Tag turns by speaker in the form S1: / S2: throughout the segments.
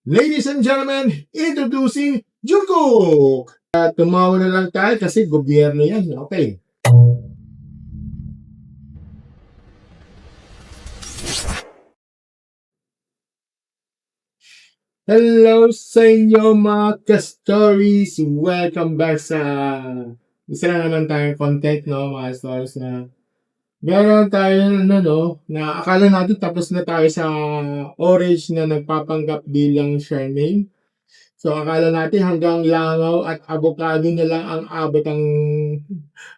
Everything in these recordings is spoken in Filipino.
S1: Ladies and gentlemen, introducing Jungkook! Tumawa na lang tayo kasi gobyerno yan. Okay. Hello sa inyo mga ka-stories! Welcome back sa isa na naman tayong content, no? Mga stories na meron tayo na akala natin tapos na tayo sa orange na nagpapanggap bilang Charmaine. So, akala natin hanggang langaw at avocado na lang ang abot ang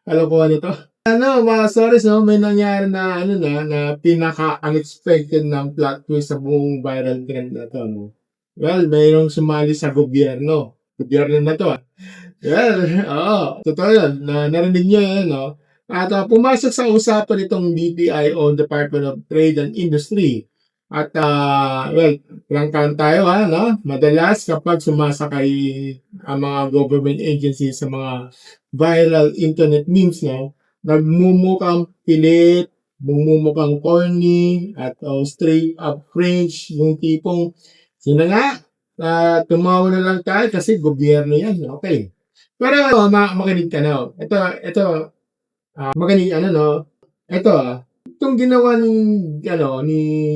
S1: kalokohan nito. Mga stories, no, may nangyari na, na pinaka-unexpected ng plot twist sa buong viral trend na to, no. Well, mayroong sumali sa gobyerno. Gobyerno na to, Well, oo, totoo yun. Narinig nyo yun, no? At pumasok sa usapan itong DTI o Department of Trade and Industry. At, well, prangkan tayo, no? Madalas kapag sumasakay ang mga government agencies sa mga viral internet memes, no? Nagmumukhang pilit, bumumukhang corny, at straight up cringe, yung tipong, sino nga? Tumawa na lang tayo kasi gobyerno yan, okay. Pero makinig ka na. Ito, makinig no. Ito itong ginawa ni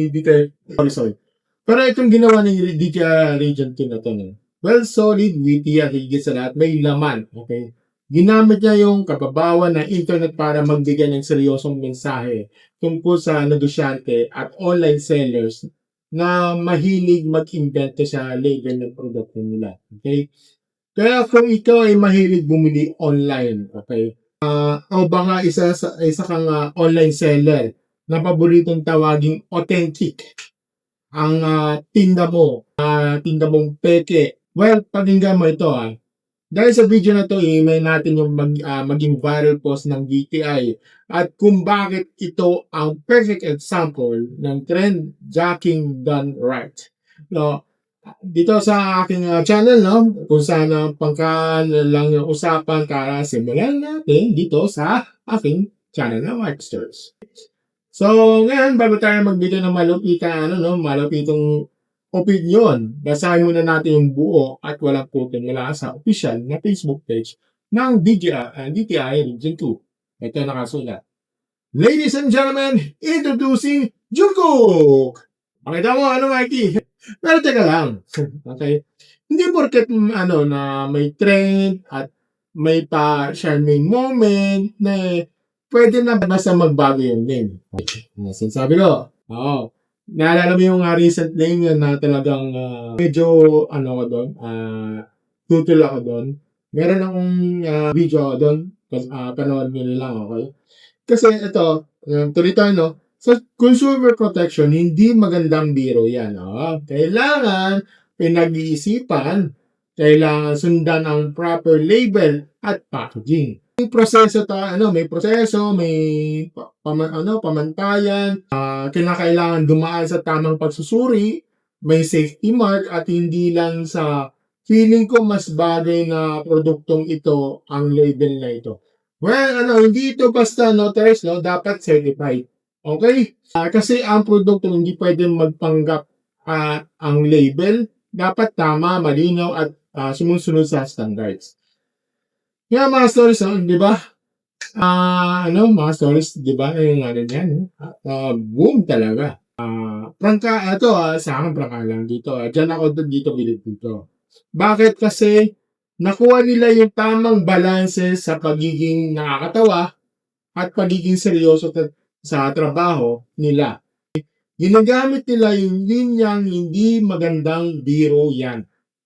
S1: Dite, sorry. Pero itong ginawa ni Dite Region 2 na to, no. Well, solid, witty, at higit sa lahat, may laman, okay? Ginamit niya yung kababawan ng internet para magbigay ng seryosong mensahe tungkol sa negosyante at online sellers na mahilig mag-invento sa label ng produkto nila, okay? Kaya kung ikaw ay mahilig bumili online, okay? O baka isa kang online seller na paboritong tawaging authentic ang tinda mong peke. Well, pakinggan mo ito Dahil sa video na to, i-email natin yung maging viral post ng DTI at kung bakit ito ang perfect example ng trend jacking done right. No, dito sa aking channel, no, kung saan pangka lang yung usapan, kaya simulan natin dito sa aking channel na Marksters. So, ngayon, bago tayo magbigay ng malupitong opinion, basahin muna natin yung buo at walang putin mula sa official na Facebook page ng DTI Region 2. Ito nakasulat. Ladies and gentlemen, introducing Jungkook! Pakita mo, Mikey? Pero teka lang. Okay? Hindi porket na may trend at may pa Charmaine moment na pwede na basta magbago yung name. Sinasabi ko, naalala mo yung recent name yun na talagang medyo ako doon, tutol ako doon. Meron akong video doon, panood nyo lang, okay? Kasi ito, tuloy tayo, no? Sa consumer protection, hindi magandang biro yan. Kailangan pinag-iisipan, kailangan sundan ang proper label at packaging. May proseso may proseso, may pamantayan, kinakailangan dumaan sa tamang pagsusuri, may safety mark at hindi lang sa feeling ko mas bagay na produktong ito ang label na ito. Well, hindi ito basta notarized, no? Dapat certified. Okay? Kasi ang produkto hindi pwedeng magpanggap ang label. Dapat tama, malinaw at sumusunod sa standards. Kaya mga stories, di ba? Mga stories, di ba? Yan. Boom talaga. Prangka, ito sa akin prangka lang dito. Diyan ako dito, bilib dito. Bakit? Kasi nakuha nila yung tamang balanse sa pagiging nakakatawa at pagiging seryoso sa trabaho nila. Ginagamit nila yung linyang hindi magandang biro yan.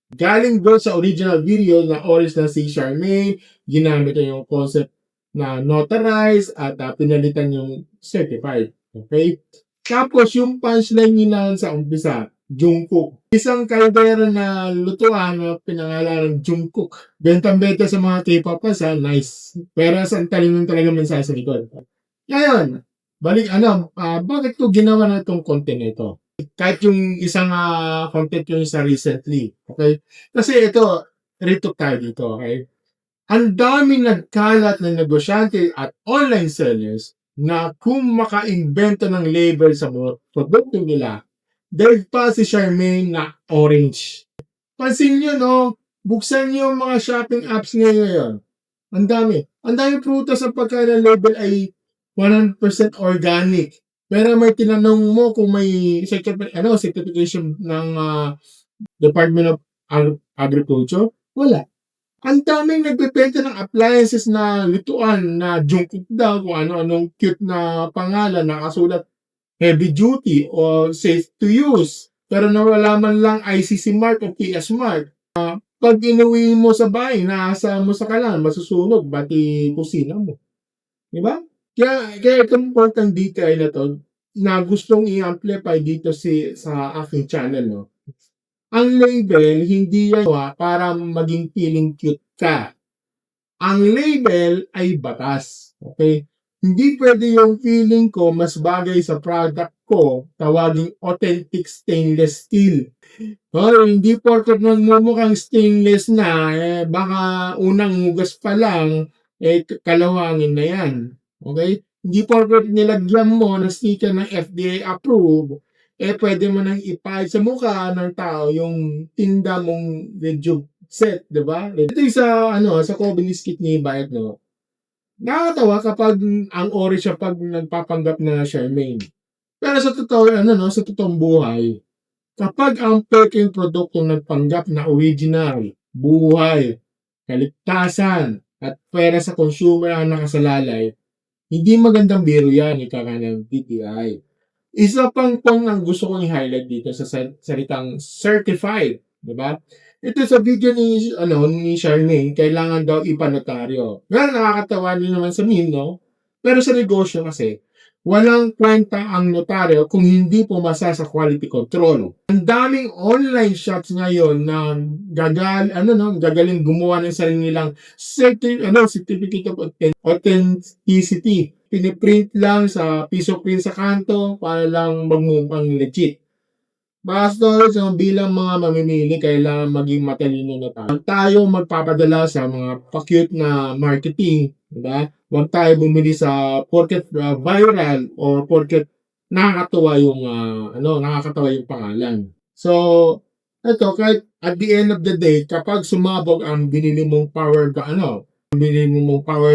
S1: Galing doon sa original video na oris na si Charmaine, ginamit yung concept na notarized at pinalitan yung certified. Okay? Tapos yung punchline nila sa umpisa, Jungkook. Isang kaldera na lutuan na pinangalan ng Jungkook. Bentang-benta sa mga K-pop nice. Pero saan talingon talaga mensahe sa likod. Ngayon, bakit ko ginawa na itong content ito? Kahit yung isang content yung sa recently. Okay? Kasi ito, retok tayo dito. Okay? Ang daming nagkalat na negosyante at online sellers na kung maka-invento ng label sa produkto nila, Daig pa si Charmaine na orange. Pansin nyo, no? Buksan nyo yung mga shopping apps ngayon. Ang dami. Ang dami prutas sa pagka ng label ay 100% organic. Pero may tinanong mo kung may certification ng Department of Agriculture? Wala. Ang daming nagbebenta ng appliances na lutuan na jungkok daw kung ano-anong cute na pangalan nakasulat heavy duty o safe to use. Pero nawala man lang ICC mark o PS mark. Pag inuwi mo sa bahay, naasa mo sa kalan, masusunog, pati kusina mo. Di ba? Kaya itong important detail na to, na gustong i-amplify dito sa aking channel, no? Ang label, hindi yan para maging feeling cute ka. Ang label ay batas. Okay? Hindi pwede yung feeling ko mas bagay sa product ko tawaging authentic stainless steel. Hindi porket nagmumukhang stainless na, baka unang hugas pa lang, kalawangin na yan. Okay? Hindi porket nilagyan mo ng sticker ng FDA approved, pwede mo nang ipahid sa mukha ng tao yung tinda mong medyo set, di ba? Ito yung sa Kobe Biscuit ni Bayat, no? Nakakatawa kapag ang orange siya pag nagpapanggap na Charmaine. Pero sa totoong buhay, kapag ang peking produkto nagpanggap na original, buhay, kaligtasan, at pera sa consumer ang nakasalalay, hindi magandang biro yan, ika nga ng DTI. Isa pang ang gusto kong i-highlight dito sa salitang certified, di ba? Ito sa video ni Charmaine, kailangan daw ipanotaryo. Well, nakakatawa din naman sa meme, no? Pero sa negosyo kasi, walang kwenta ang notaryo kung hindi pumasa sa quality control. Ang daming online shops ngayon na gagaling gumawa ng sarili nilang certificate of authenticity. Piniprint lang sa piece of print sa kanto para lang magmukhang legit. Basta bilang mga mamimili, kailangan maging matalino na tayo. Huwag tayo magpapadala sa mga pa-cute na marketing, diba? Huwag tayo bumili sa porket viral or porket nakakatawa yung pangalan. So, ito, kahit at the end of the day, kapag sumabog ang binili mong power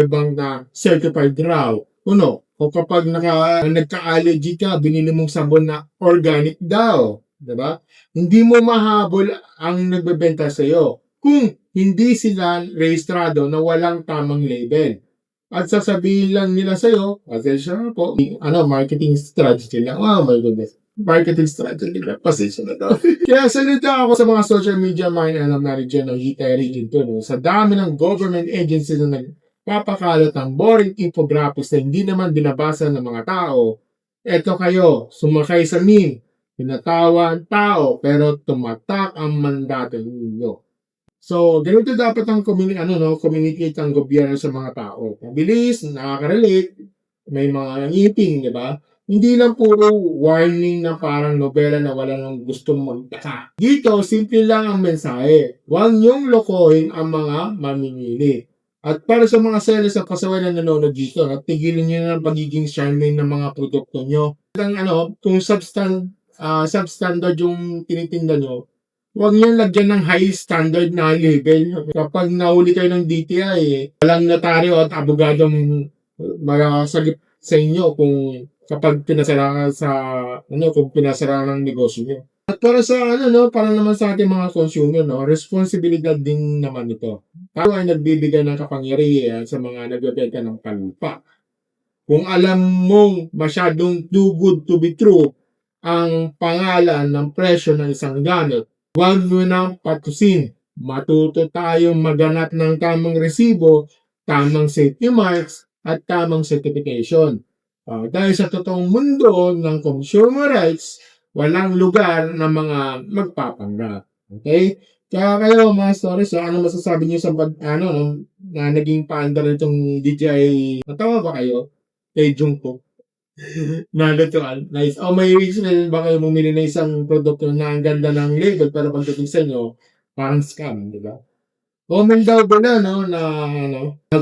S1: bank na certified raw, o kapag nagka-allergy ka, binili mong sabon na organic daw, diba? Hindi mo mahabol ang nagbebenta sa iyo kung hindi sila rehistrado na walang tamang label. At sasabihin lang nila sa iyo, pasensya na po, marketing strategy lang. Oh my goodness. Marketing strategy lang. Pasensya na daw. Kaya salita ako sa mga social media na region ng hitay dito, no? Sa dami ng government agencies na nagpapakalat ng boring infographics na hindi naman binabasa ng mga tao. Eto kayo, sumakay sa meme. Pinatawan tao, pero tumatak ang mandato ninyo. So, ganito dapat ang communicate ang gobyerno sa mga tao. Mabilis, nakaka-relate, may mga ngiping, di ba? Hindi lang puro warning na parang nobela na wala nang gustong magtaka. Dito, simple lang ang mensahe. Huwag niyong lokohin ang mga mamimili. At para sa mga sellers at pasaway na nanonood dito, tigilin niyo na ang pagiging Charmaine ng mga produkto niyo. Kung substandard yung tinitinda nyo, huwag nyo lagyan ng high standard na label. Kapag nahuli kayo ng DTI, walang notaryo at abogadong makakasagip sa inyo kung kapag pinasara ng negosyo nyo. At para para naman sa ating mga consumer, responsibilidad din naman ito. Tayo ay nagbibigay ng kapangyarihan sa mga nagbebenta ng palupa. Kung alam mong masyadong too good to be true ang pangalan ng presyo ng isang gamit, huwag mo nang patusin. Matuto tayong maganap ng tamang resibo, tamang safety marks, at tamang certification. Dahil sa totoong mundo ng consumer rights, walang lugar na mga magpapanggap. Okay? Kaya kayo mga stories, ano masasabi niyo sa na naging paandar nitong DJI? Natawa ba kayo kay Jungkook? Natural. Nice. May reason ba kayo bumili ng isang produkto na ang ganda ng label pero pagdating sa inyo, parang scam, di ba? Comment daw below,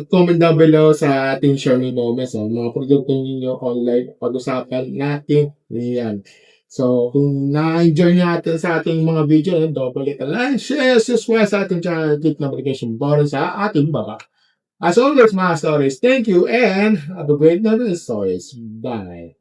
S1: comment daw below sa ating Xiaomi Moments, mga produkto ninyo online, pag-usapan natin. Yan. So, kung na-enjoy natin sa ating mga video, double it like, share, subscribe sa ating channel, click notification button sa ating baba. As always, mga stories, thank you and have a great night with stories. Bye.